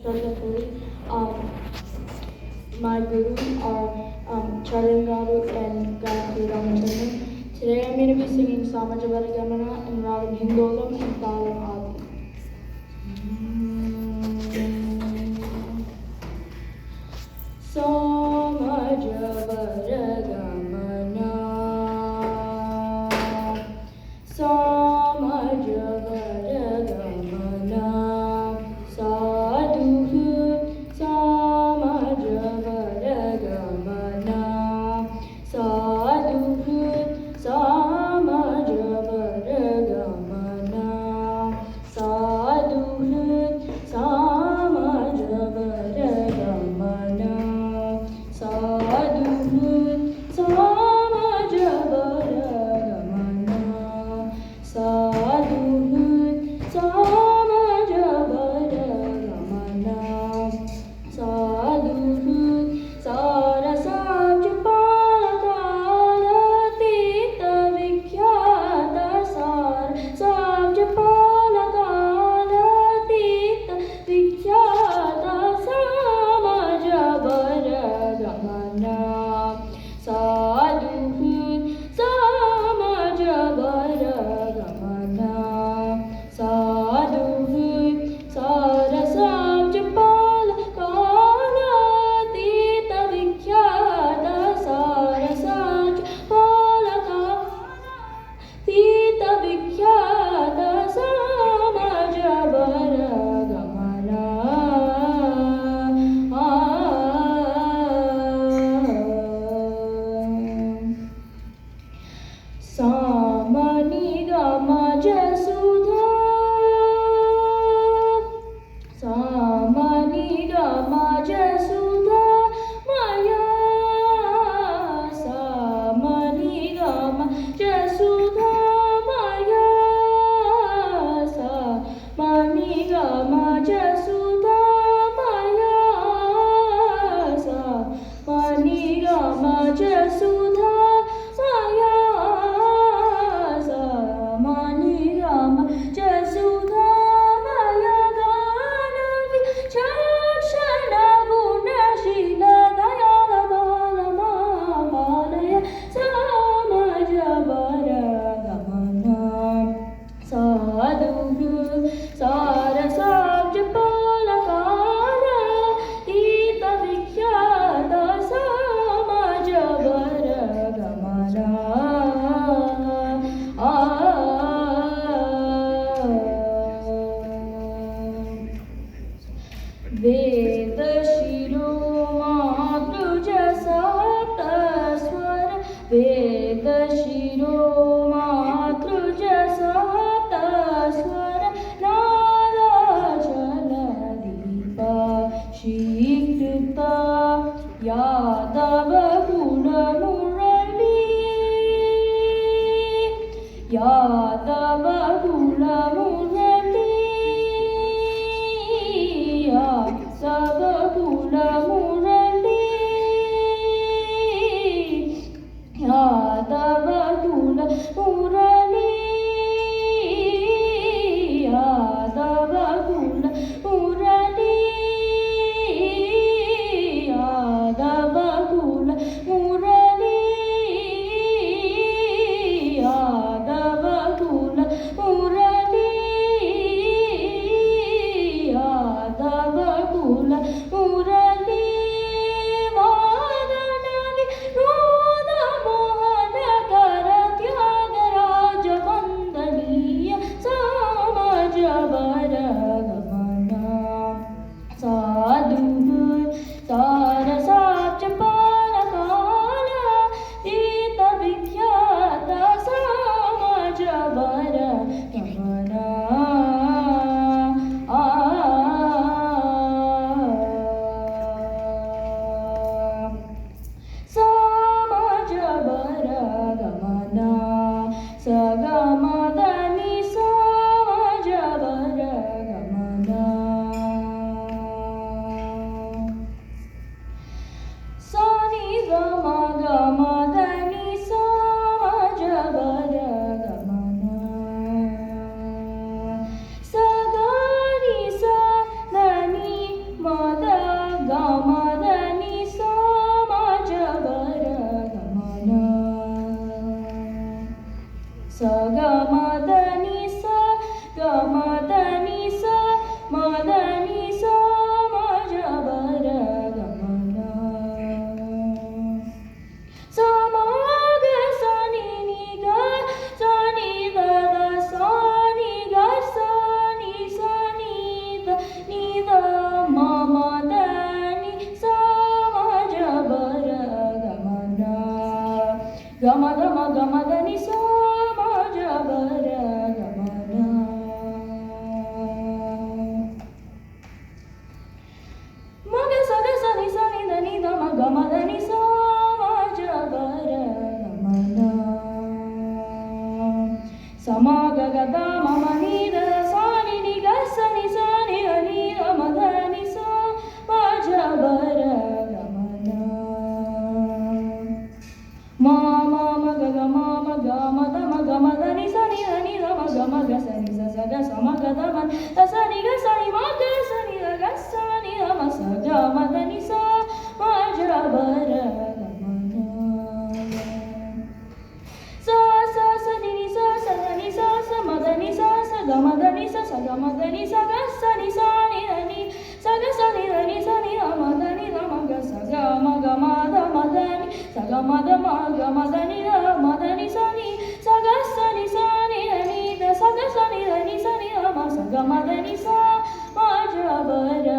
Shraddha. My gurus are Charan Garu and Gayatri Ramachandran. Today I'm going to be singing Samajavara Gamana and Ragam Hindolam and Talam Adi. Samajavara Gamana, Samajavara Gamana, Sadhu Samajavara Gamana, Sadhu Samajavara Gamana, Sadhu Samajavara Gamana, Sadhu Samajavara Gamana, Sadhu Samajavara Gamana, Sadhu Sarasabjapala Tita Vikhyata Sarasabjapala Tita Vikhyata Samajavara Gamana, Sadhu Samajavara Gamana, Sadhu Sarasabjapala Tita Vikhyata Sarasabjapala Tita Vikhyata Samajavara Gamana. Samani Gama Jasudha, Samani Gama Jasudha Maya, Samani Gama Jasudha Maya, Samani Gama Jasudha Maya, Samani Gama Jasudha Maya, Samani Gama Jasudha Maya, Gana Vichakshana Gunashila Dayala Balama Balaya Samajavara Gamana, Sadhu Sarasabjapala Tita Vikhyata Samajavara Gamana. Veda Shiromagruja Saptaswara, Veda Shiromagruja Saptaswara, Nada Jala Deepa Shikrita Yadava Guna Murali, Yadava Guna Murali, Yadava Murali, Yadava Murali, Yadava Murali, Yadava ಗಮದ ನಿ ಸ ಮಜಬರ ಗಮನ ಮಗ ಸಗ ಸನಿ ಸನಿ ಧನಿ ಧಮ ಗಮದ ನಿ ಸ ಮಜಬರ ಗಮನ ಸಮಾಗ ಗದ ಮಮ ನೀದ ಸಾನಿ ನಿ ಗ ಸನಿ ಸಾನಿ ಹನಿ ಗಮದ ನಿ ಸ ಮಜಬರ ಗಮನ ಮ ಮ ಗ ಮ ಮದ ನಿ ಸ ನಿ ಧನಿ ಧಮ ಗಮ ಗ ಸನಿ ಸ ಸ ಗ ಸಮ ಗ ದ ಮ ದ ಸ ನಿ ಗ ಸ ನಿ ಮ ಗ ಸ ನಿ ಗ ಗ ಸ ನಿ ಧ ಮ ಸ ಗ ಮ ದ ನಿ ಸ ಮ ಜ ಬ ರ ಗ ಮ ನ ಸ ಸ ಸ ನಿ ನಿ ಸ ಸ ಗ ನಿ ಸ ಸ ಮ ದ ನಿ ಸ ಸ ಗ ಮ ದ ನಿ ಸ ಸ ಗ ಮ ದ ನಿ ಸ ಗ ಸ ನಿ ಸ ನಿ ಧ ನಿ ಸ ಗ ಸ ನಿ ಧ ನಿ ಸ ನಿ ಹ ಮ ದ ನಿ ಧ ಮ ಗ ಸ ಗ ಮ ಗ ಮ ದ ಮ ದ ನಿ ಸ ಗ ಮ ದ ಮ ಗ ಮ ದ ನಿ ಧ ಮ ದ ನಿ ಸ ನಿ ಸ ಗ ಸ ನಿ ಸ ನಿ ಧ ನಿ ದ ಸ ಗ ಸ ನಿ ಧ ನಿ ಸ ನಿ ಹ ಮ ಸ ಗ ಮ ದ ನಿ ಸ ಮ ಜ ಬ ರ